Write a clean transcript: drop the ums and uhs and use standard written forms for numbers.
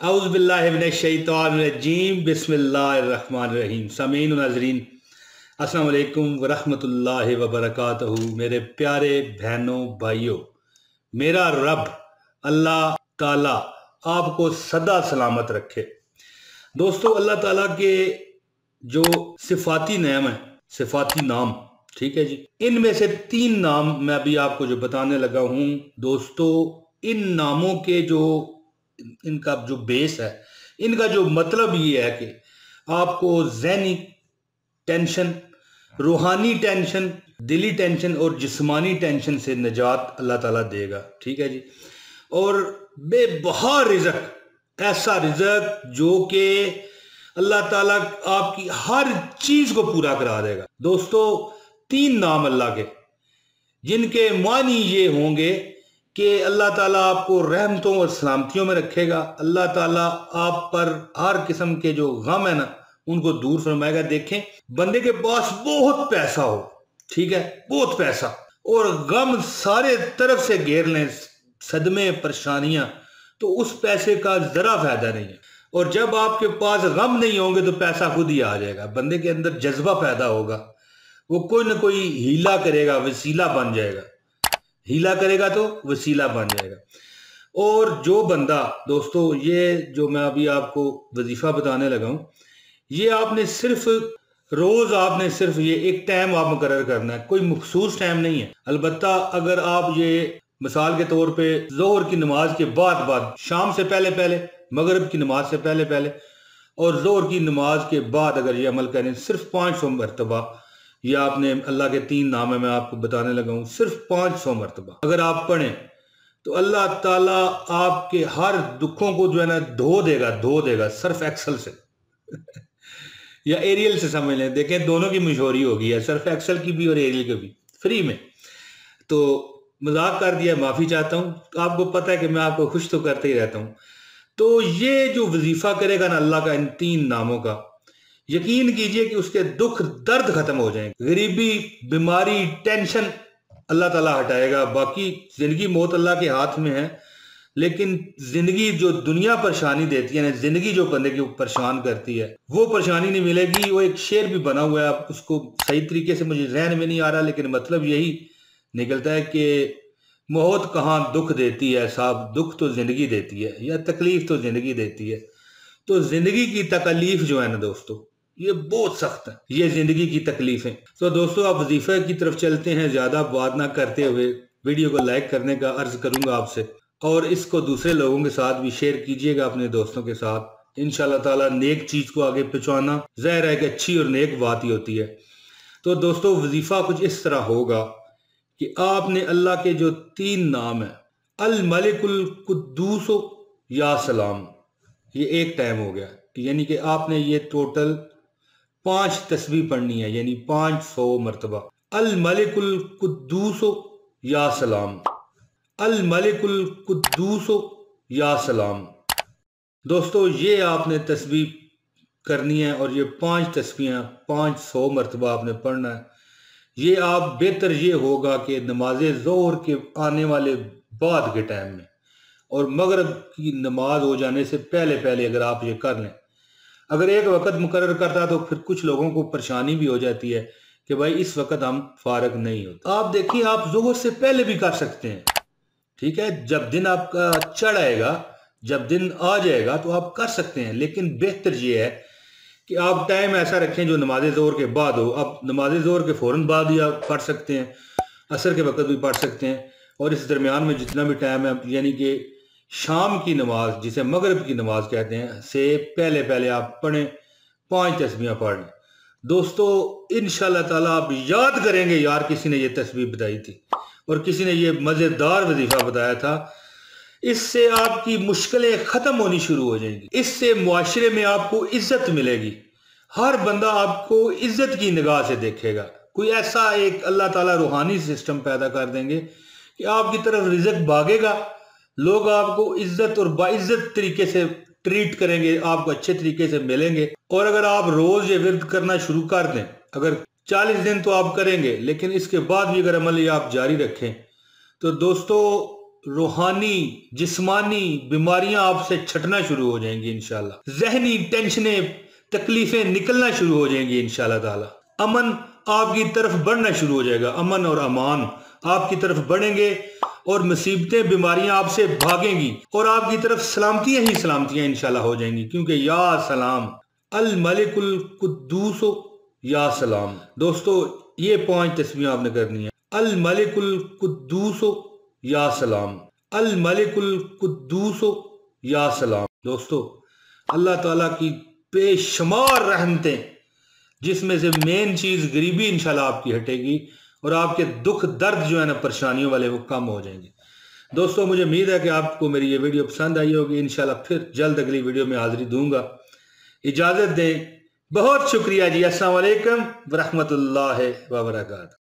औज़ु बिल्लाहि मिनश शैतानिर रजीम बिस्मिल्लाहिर रहमानिर रहीम। सामीन नाज़रीन, अस्सलाम वालेकुम व रहमतुल्लाहि व बरकातहू। मेरे प्यारे बहनों भाइयों, मेरा रब अल्लाह ताला आपको सदा सलामत रखे। दोस्तों, अल्लाह ताला के जो सिफाती नाम है, सिफाती नाम, ठीक है जी, इनमें से 3 नाम मैं अभी आपको जो बताने लगा हूं दोस्तों। इन नामों के जो इनका जो बेस है, इनका जो मतलब ये है कि आपको ज़हनी टेंशन, रूहानी टेंशन, दिली टेंशन और जिस्मानी टेंशन से निजात अल्लाह ताला देगा, ठीक है जी। और बेबहा रिज़्क, ऐसा रिज़्क जो कि अल्लाह ताला आपकी हर चीज़ को पूरा करा देगा। दोस्तों, 3 नाम अल्लाह के, जिनके मानी ये होंगे कि अल्लाह ताला आपको रहमतों और सलामतियों में रखेगा। अल्लाह ताला आप पर हर किस्म के जो गम है ना, उनको दूर फरमाएगा। देखें, बंदे के पास बहुत पैसा हो, ठीक है, बहुत पैसा, और गम सारे तरफ से घेर लें, सदमे, परेशानियां, तो उस पैसे का जरा फायदा नहीं है। और जब आपके पास गम नहीं होंगे तो पैसा खुद ही आ जाएगा। बंदे के अंदर जज्बा पैदा होगा, वो कोई ना कोई हीला करेगा, वसीला बन जाएगा। हीला करेगा तो वसीला बन जाएगा। और जो बंदा, दोस्तों, ये जो मैं अभी आपको वजीफा बताने लगा हूं, ये आपने सिर्फ रोज आपने सिर्फ ये एक टाइम आप मुकर्रर करना है, कोई मखसूस टाइम नहीं है। अलबत्ता अगर आप ये मिसाल के तौर पे जोहर की नमाज के बाद, शाम से पहले पहले, मगरिब की नमाज से पहले पहले और जोहर की नमाज के बाद अगर ये अमल करें, सिर्फ 500 मरतबा, ये आपने अल्लाह के 3 नाम है मैं आपको बताने लगा हूं, सिर्फ 500 मरतबा अगर आप पढ़ें तो अल्लाह ताला आपके हर दुखों को जो है ना धो देगा सर्फ एक्सल से या एरियल से समझ लें। देखें, दोनों की मशहूरी होगी है, सर्फ एक्सल की भी और एरियल की भी, फ्री में। तो मजाक कर दिया, माफी चाहता हूं। आपको पता है कि मैं आपको खुश तो करते ही रहता हूं। तो ये जो वजीफा करेगा ना अल्लाह का इन 3 नामों का, यकीन कीजिए कि उसके दुख दर्द खत्म हो जाएंगे। गरीबी, बीमारी, टेंशन अल्लाह ताला हटाएगा। बाकी जिंदगी मौत अल्लाह के हाथ में है, लेकिन जिंदगी जो दुनिया परेशानी देती है ना, जिंदगी जो बंदे को परेशान करती है, वो परेशानी नहीं मिलेगी। वो एक शेर भी बना हुआ है, आप उसको सही तरीके से मुझे जहन में नहीं आ रहा, लेकिन मतलब यही निकलता है कि मौत कहाँ दुख देती है साहब, दुख तो जिंदगी देती है, या तकलीफ तो जिंदगी देती है। तो जिंदगी की तकलीफ जो है ना दोस्तों, ये बहुत सख्त है, ये जिंदगी की तकलीफें। तो दोस्तों, आप वजीफे की तरफ चलते हैं। ज्यादा बात ना करते हुए वीडियो को लाइक करने का अर्ज करूंगा आपसे, और इसको दूसरे लोगों के साथ भी शेयर कीजिएगा, अपने दोस्तों के साथ। इंशाल्लाह ताला नेक चीज को आगे पहुंचाना ज़ाहिर है कि अच्छी और नेक बात ही होती है। तो दोस्तों, वजीफा कुछ इस तरह होगा कि आपने अल्लाह के जो 3 नाम है, अल मलिकुल कुद्दूस या सलाम, ये एक टाइम हो गया, यानी कि आपने ये टोटल 5 तस्बीह पढ़नी है, यानी 500 मरतबा। अल मलिकुल कुद्दूस या सलाम, अल मलिकुल कुद्दूस या सलाम। दोस्तों, ये आपने तस्बीह करनी है, और ये 5 तस्बीहें 500 मरतबा आपने पढ़ना है। ये आप बेहतर ये होगा कि नमाज ज़ोहर के आने वाले बाद के टाइम में और मगरिब की नमाज हो जाने से पहले पहले अगर आप ये कर लें। अगर एक वक्त मुकर्रर करता तो फिर कुछ लोगों को परेशानी भी हो जाती है कि भाई इस वक्त हम फारग नहीं होते। आप देखिए, आप ज़ोहर से पहले भी कर सकते हैं, ठीक है। जब दिन आपका चढ़ आएगा, जब दिन आ जाएगा तो आप कर सकते हैं, लेकिन बेहतर ये है कि आप टाइम ऐसा रखें जो नमाज ज़ोहर के बाद हो। आप नमाज ज़ोहर के फ़ौरन बाद ही आप पढ़ सकते हैं, असर के वक्त भी पढ़ सकते हैं, और इस दरमियान में जितना भी टाइम है, यानी कि शाम की नमाज जिसे मगरिब की नमाज कहते हैं से पहले पहले आप पढ़ें, 5 तस्बीहें पढ़ें। दोस्तों, इंशाल्लाह ताला आप याद करेंगे, यार किसी ने ये तस्बीह बताई थी और किसी ने ये मज़ेदार वजीफा बताया था। इससे आपकी मुश्किलें खत्म होनी शुरू हो जाएंगी, इससे मुआशरे में आपको इज्जत मिलेगी, हर बंदा आपको इज्जत की निगाह से देखेगा। कोई ऐसा एक अल्लाह ताला रूहानी सिस्टम पैदा कर देंगे कि आपकी तरफ रिज़्क भागेगा, लोग आपको इज्जत और बाइज्जत तरीके से ट्रीट करेंगे, आपको अच्छे तरीके से मिलेंगे। और अगर आप रोज ये विर्द करना शुरू कर दें, अगर 40 दिन तो आप करेंगे, लेकिन इसके बाद भी अगर अमल ये आप जारी रखें, तो दोस्तों روحانی جسمانی بیماریاں آپ سے چھٹنا شروع ہو جائیں گی انشاءاللہ، ذہنی ٹینشنیں تکلیفیں نکلنا شروع ہو جائیں گی انشاءاللہ تعالی، امن آپ کی طرف بڑھنا شروع ہو جائے گا، امن اور امان آپ کی طرف بڑھیں گے اور مصیبتیں بیماریاں آپ سے بھاگیں گی اور آپ کی طرف سلامتیاں ہی سلامتیاں انشاءاللہ ہو جائیں گی، کیونکہ یا سلام الملک القدوس یا سلام۔ دوستو یہ 5 تسبیحیں آپ نے کرنی ہے، الملک القدوس یا سلام، الملک القدوس یا سلام۔ دوستو اللہ تعالیٰ کی بے شمار رحمتیں، جس میں سے مین چیز غریبی انشاءاللہ آپ کی ہٹے گی اور آپ کے دکھ درد جو ہے نا پریشانیوں والے وہ کم ہو جائیں گے۔ دوستو مجھے امید ہے کہ آپ کو میری یہ ویڈیو پسند آئی ہوگی، انشاءاللہ پھر جلد اگلی ویڈیو میں حاضری دوں گا، اجازت دیں، بہت شکریہ جی، السلام علیکم ورحمۃ اللہ وبرکاتہ۔